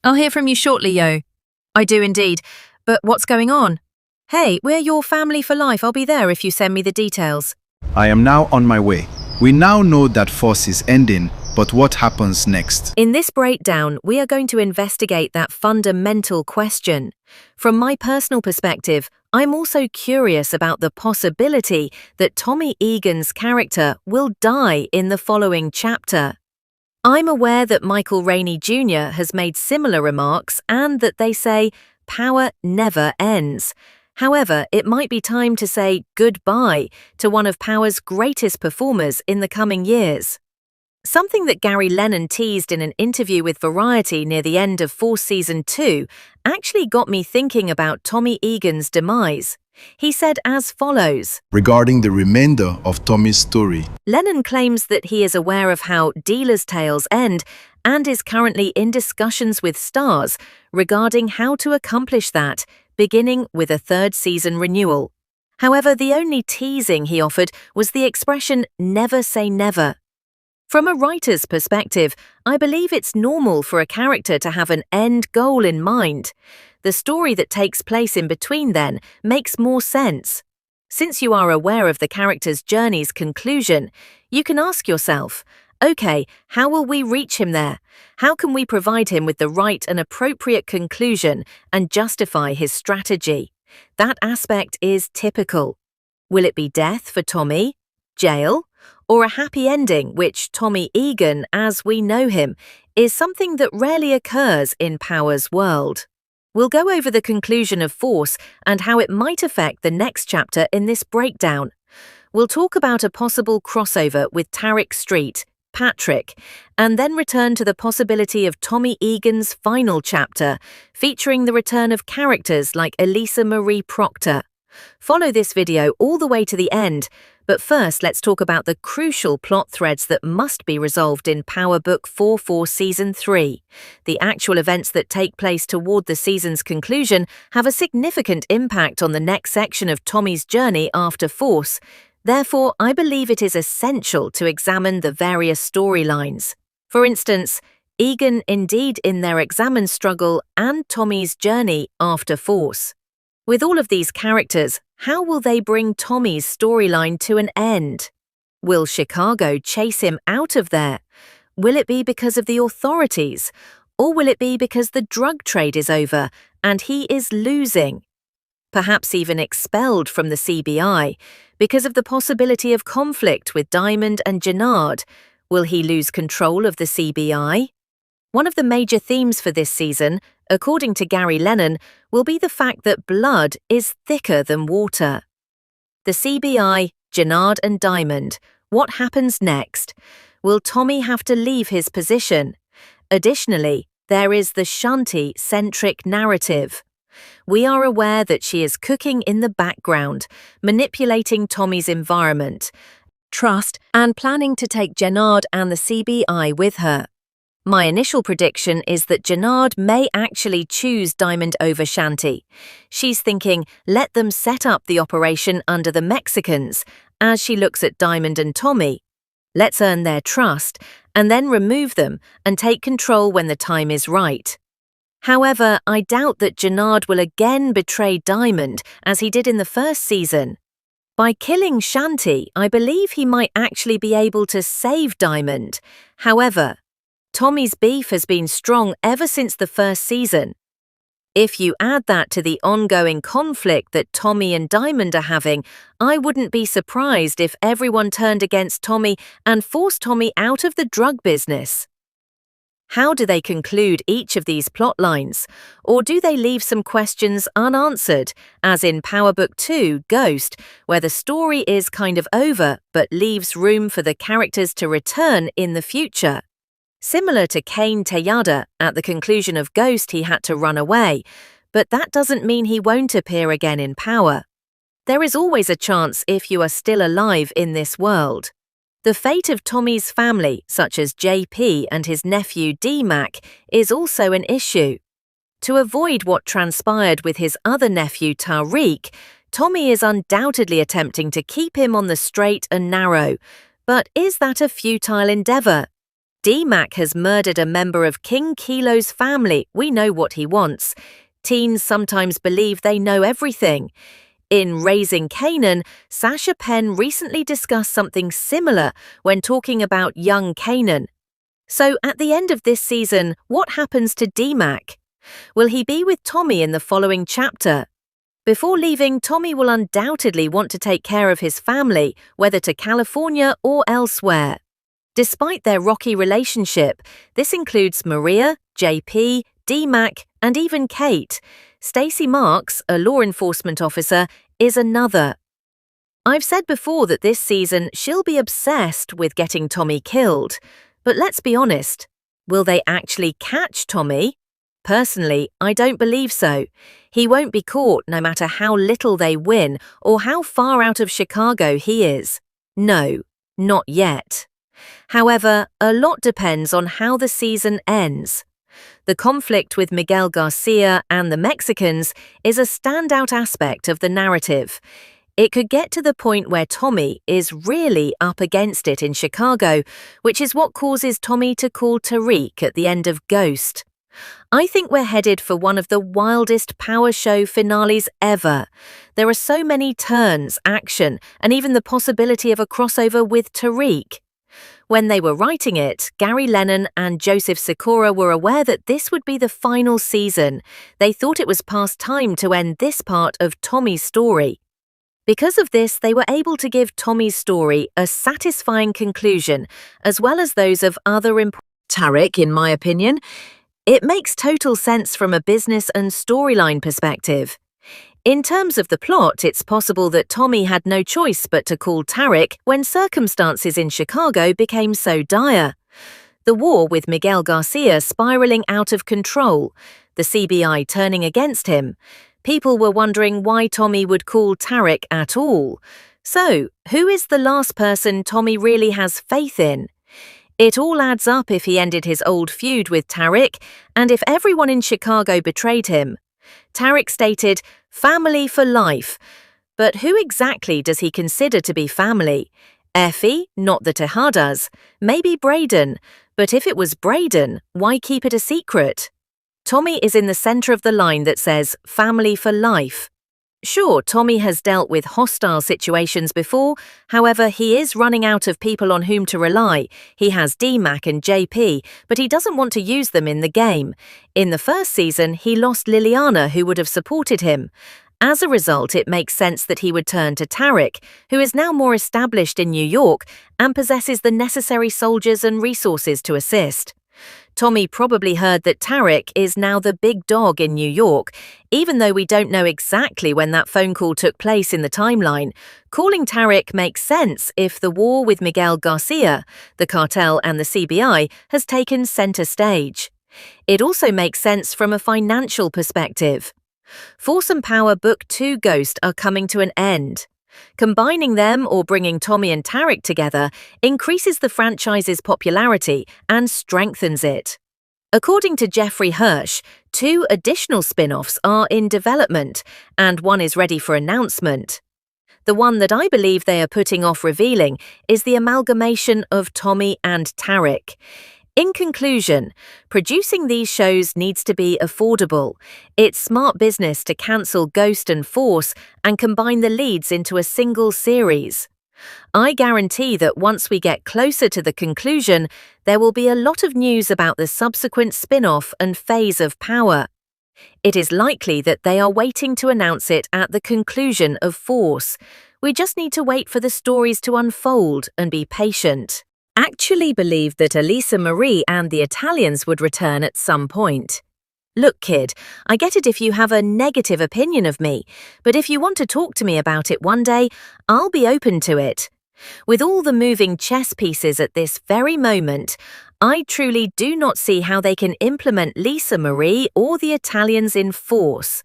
I'll hear from you shortly, yo. I do indeed. But what's going on? Hey, we're your family for life. I'll be there if you send me the details. I am now on my way. We now know that Force is ending, but what happens next? In this breakdown, we are going to investigate that fundamental question. From my personal perspective, I'm also curious about the possibility that Tommy Egan's character will die in the following chapter. I'm aware that Michael Rainey Jr. has made similar remarks and that they say, power never ends. However, it might be time to say goodbye to one of Power's greatest performers in the coming years. Something that Gary Lennon teased in an interview with Variety near the end of Force Season 2 actually got me thinking about Tommy Egan's demise. He said as follows. Regarding the remainder of Tommy's story, Lennon claims that he is aware of how Dealer's Tales end and is currently in discussions with stars regarding how to accomplish that, beginning with a third season renewal. However, the only teasing he offered was the expression never say never. From a writer's perspective, I believe it's normal for a character to have an end goal in mind. The story that takes place in between then makes more sense. Since you are aware of the character's journey's conclusion, you can ask yourself, okay, how will we reach him there? How can we provide him with the right and appropriate conclusion and justify his strategy? That aspect is typical. Will it be death for Tommy? Jail? Or a happy ending, which Tommy Egan, as we know him, is something that rarely occurs in Power's world? We'll go over the conclusion of Force and how it might affect the next chapter in this breakdown. We'll talk about a possible crossover with Tarek Street, Patrick, and then return to the possibility of Tommy Egan's final chapter, featuring the return of characters like Elisa Marie Proctor. Follow this video all the way to the end, but first let's talk about the crucial plot threads that must be resolved in Power Book 4 Season 3. The actual events that take place toward the season's conclusion have a significant impact on the next section of Tommy's journey after Force. Therefore, I believe it is essential to examine the various storylines. For instance, Egan indeed in their examined struggle and Tommy's journey after Force. With all of these characters, how will they bring Tommy's storyline to an end? Will Chicago chase him out of there? Will it be because of the authorities? Or will it be because the drug trade is over and he is losing? Perhaps even expelled from the CBI because of the possibility of conflict with Diamond and Gennard. Will he lose control of the CBI? One of the major themes for this season, according to Gary Lennon, will be the fact that blood is thicker than water. The CBI, Gennard and Diamond, what happens next? Will Tommy have to leave his position? Additionally, there is the Shanti-centric narrative. We are aware that she is cooking in the background, manipulating Tommy's environment, trust, and planning to take Gennard and the CBI with her. My initial prediction is that Gennard may actually choose Diamond over Shanti. She's thinking, let them set up the operation under the Mexicans, as she looks at Diamond and Tommy. Let's earn their trust, and then remove them and take control when the time is right. However, I doubt that Gennard will again betray Diamond as he did in the first season. By killing Shanti, I believe he might actually be able to save Diamond. However, Tommy's beef has been strong ever since the first season. If you add that to the ongoing conflict that Tommy and Diamond are having, I wouldn't be surprised if everyone turned against Tommy and forced Tommy out of the drug business. How do they conclude each of these plot lines? Or do they leave some questions unanswered, as in Power Book 2, Ghost, where the story is kind of over but leaves room for the characters to return in the future? Similar to Kane Tejada, at the conclusion of Ghost he had to run away, but that doesn't mean he won't appear again in Power. There is always a chance if you are still alive in this world. The fate of Tommy's family, such as JP and his nephew D-Mac, is also an issue. To avoid what transpired with his other nephew Tariq, Tommy is undoubtedly attempting to keep him on the straight and narrow. But is that a futile endeavour? D-Mac has murdered a member of King Kilo's family. We know what he wants. Teens sometimes believe they know everything. In Raising Kanan, Sasha Penn recently discussed something similar when talking about young Kanan. So at the end of this season, what happens to D-Mac? Will he be with Tommy in the following chapter? Before leaving, Tommy will undoubtedly want to take care of his family, whether to California or elsewhere. Despite their rocky relationship, this includes Maria, JP, D-Mac, and even Kate. Stacey Marks, a law enforcement officer, is another. I've said before that this season she'll be obsessed with getting Tommy killed. But let's be honest, will they actually catch Tommy? Personally, I don't believe so. He won't be caught no matter how little they win or how far out of Chicago he is. No, not yet. However, a lot depends on how the season ends. The conflict with Miguel Garcia and the Mexicans is a standout aspect of the narrative. It could get to the point where Tommy is really up against it in Chicago, which is what causes Tommy to call Tariq at the end of Ghost. I think we're headed for one of the wildest power show finales ever. There are so many turns, action, and even the possibility of a crossover with Tariq. When they were writing it, Gary Lennon and Joseph Sikora were aware that this would be the final season. They thought it was past time to end this part of Tommy's story. Because of this, they were able to give Tommy's story a satisfying conclusion, as well as those of other important Tariq, in my opinion. It makes total sense from a business and storyline perspective. In terms of the plot, it's possible that Tommy had no choice but to call Tariq when circumstances in Chicago became so dire. The war with Miguel Garcia spiraling out of control, the CBI turning against him. People were wondering why Tommy would call Tariq at all. So, who is the last person Tommy really has faith in? It all adds up if he ended his old feud with Tariq, and if everyone in Chicago betrayed him. Tariq stated, "Family for life." But who exactly does he consider to be family? Effie, not the Tejadas. Maybe Braden. But if it was Braden, why keep it a secret? Tommy is in the center of the line that says, family for life. Sure, Tommy has dealt with hostile situations before, however, he is running out of people on whom to rely. He has D-Mac and JP, but he doesn't want to use them in the game. In the first season, he lost Liliana, who would have supported him. As a result, it makes sense that he would turn to Tariq, who is now more established in New York and possesses the necessary soldiers and resources to assist. Tommy probably heard that Tariq is now the big dog in New York, even though we don't know exactly when that phone call took place in the timeline. Calling Tariq makes sense if the war with Miguel Garcia, the cartel and the CBI has taken center stage. It also makes sense from a financial perspective. Force and Power Book 2 Ghost are coming to an end. Combining them or bringing Tommy and Tariq together increases the franchise's popularity and strengthens it. According to Jeffrey Hirsch, 2 additional spin-offs are in development and one is ready for announcement. The one that I believe they are putting off revealing is the amalgamation of Tommy and Tariq. In conclusion, producing these shows needs to be affordable. It's smart business to cancel Ghost and Force and combine the leads into a single series. I guarantee that once we get closer to the conclusion, there will be a lot of news about the subsequent spin-off and phase of Power. It is likely that they are waiting to announce it at the conclusion of Force. We just need to wait for the stories to unfold and be patient. Actually believed that Elisa Marie and the Italians would return at some point. Look, kid, I get it if you have a negative opinion of me, but if you want to talk to me about it one day, I'll be open to it. With all the moving chess pieces at this very moment, I truly do not see how they can implement Lisa Marie or the Italians in Force.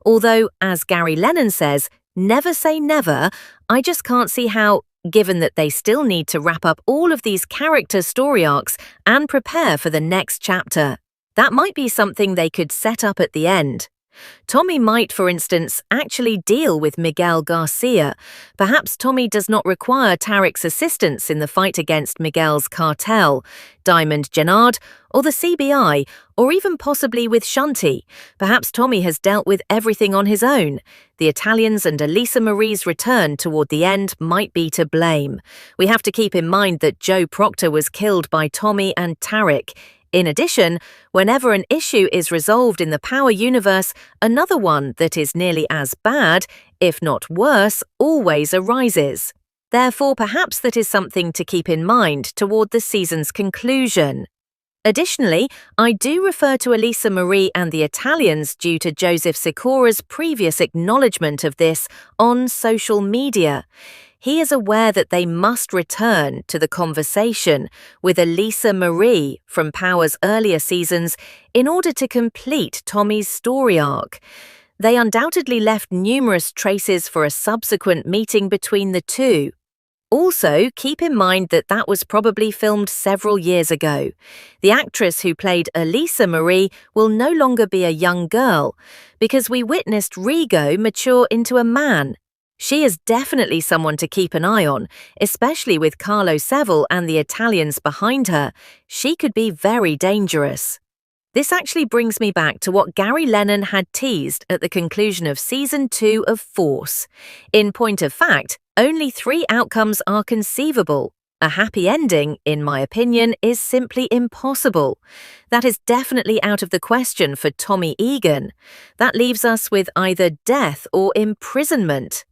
Although, as Gary Lennon says, never say never, I just can't see how, given that they still need to wrap up all of these character story arcs and prepare for the next chapter. That might be something they could set up at the end. Tommy might, for instance, actually deal with Miguel Garcia. Perhaps Tommy does not require Tariq's assistance in the fight against Miguel's cartel, Diamond Jannard, or the CBI, or even possibly with Shanti. Perhaps Tommy has dealt with everything on his own. The Italians and Elisa Marie's return toward the end might be to blame. We have to keep in mind that Joe Proctor was killed by Tommy and Tariq. In addition, whenever an issue is resolved in the Power universe, another one that is nearly as bad, if not worse, always arises. Therefore, perhaps that is something to keep in mind toward the season's conclusion. Additionally, I do refer to Elisa Marie and the Italians due to Joseph Sikora's previous acknowledgement of this on social media. He is aware that they must return to the conversation with Elisa Marie from Power's earlier seasons in order to complete Tommy's story arc. They undoubtedly left numerous traces for a subsequent meeting between the two. Also, keep in mind that that was probably filmed several years ago. The actress who played Elisa Marie will no longer be a young girl, because we witnessed Rigo mature into a man. She is definitely someone to keep an eye on, especially with Carlo Seville and the Italians behind her. She could be very dangerous. This actually brings me back to what Gary Lennon had teased at the conclusion of Season 2 of Force. In point of fact, only 3 outcomes are conceivable. A happy ending, in my opinion, is simply impossible. That is definitely out of the question for Tommy Egan. That leaves us with either death or imprisonment.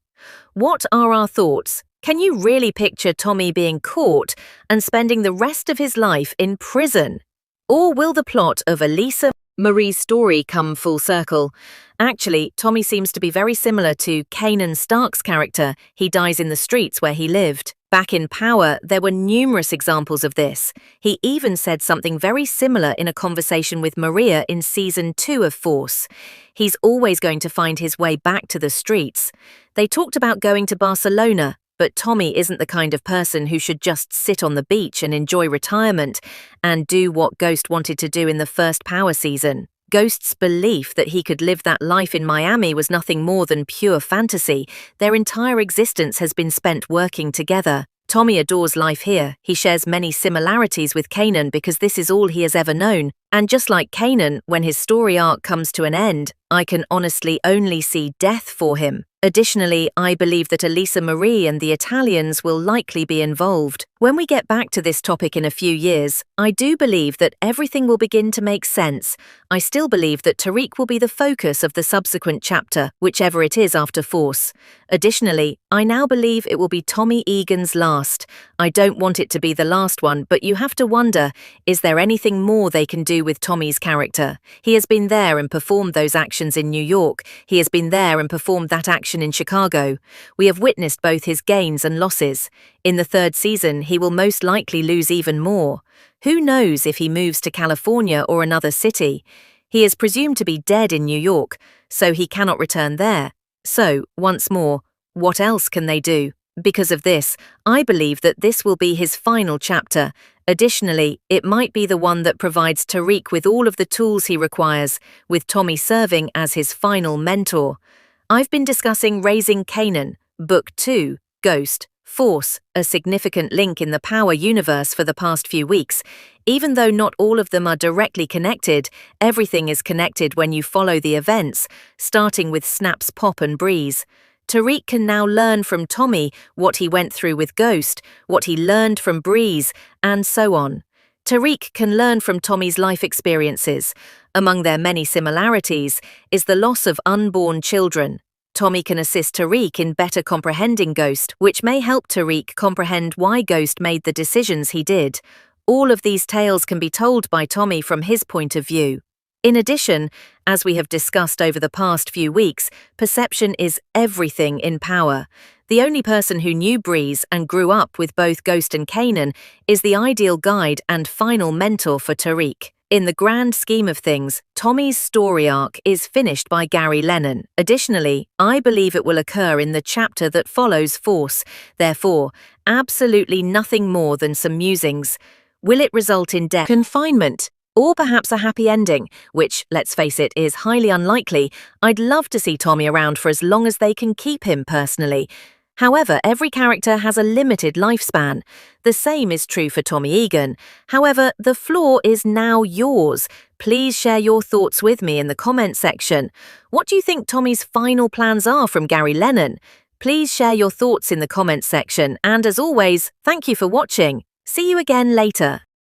What are our thoughts? Can you really picture Tommy being caught and spending the rest of his life in prison? Or will the plot of Elisa Marie's story come full circle? Actually, Tommy seems to be very similar to Kanan Stark's character. He dies in the streets where he lived. Back in Power, there were numerous examples of this. He even said something very similar in a conversation with Maria in Season 2 of Force. He's always going to find his way back to the streets. They talked about going to Barcelona, but Tommy isn't the kind of person who should just sit on the beach and enjoy retirement and do what Ghost wanted to do in the first Power season. Ghost's belief that he could live that life in Miami was nothing more than pure fantasy. Their entire existence has been spent working together. Tommy adores life here. He shares many similarities with Kanan because this is all he has ever known. And just like Kanan, when his story arc comes to an end, I can honestly only see death for him. Additionally, I believe that Elisa Marie and the Italians will likely be involved. When we get back to this topic in a few years, I do believe that everything will begin to make sense. I still believe that Tariq will be the focus of the subsequent chapter, whichever it is after Force. Additionally, I now believe it will be Tommy Egan's last. I don't want it to be the last one, but you have to wonder, is there anything more they can do with Tommy's character? He has been there and performed those actions in New York. He has been there and performed that action in Chicago. We have witnessed both his gains and losses. In the 3rd season, he will most likely lose even more. Who knows if he moves to California or another city? He is presumed to be dead in New York, so he cannot return there. So, once more, what else can they do? Because of this, I believe that this will be his final chapter. Additionally, it might be the one that provides Tariq with all of the tools he requires, with Tommy serving as his final mentor. I've been discussing Raising Kanan, Book 2, Ghost, Force, a significant link in the Power universe for the past few weeks. Even though not all of them are directly connected, everything is connected when you follow the events, starting with Snap's pop and breeze. Tariq can now learn from Tommy what he went through with Ghost, what he learned from Breeze, and so on. Tariq can learn from Tommy's life experiences. Among their many similarities is the loss of unborn children. Tommy can assist Tariq in better comprehending Ghost, which may help Tariq comprehend why Ghost made the decisions he did. All of these tales can be told by Tommy from his point of view. In addition, as we have discussed over the past few weeks, perception is everything in Power. The only person who knew Breeze and grew up with both Ghost and Kanan is the ideal guide and final mentor for Tariq. In the grand scheme of things, Tommy's story arc is finished by Gary Lennon. Additionally, I believe it will occur in the chapter that follows Force. Therefore, absolutely nothing more than some musings. Will it result in death, confinement, Or perhaps a happy ending, which, let's face it, is highly unlikely. I'd love to see Tommy around for as long as they can keep him personally. However, every character has a limited lifespan. The same is true for Tommy Egan. However, the floor is now yours. Please share your thoughts with me in the comment section. What do you think Tommy's final plans are from Gary Lennon? Please share your thoughts in the comments section, and as always, thank you for watching. See you again later.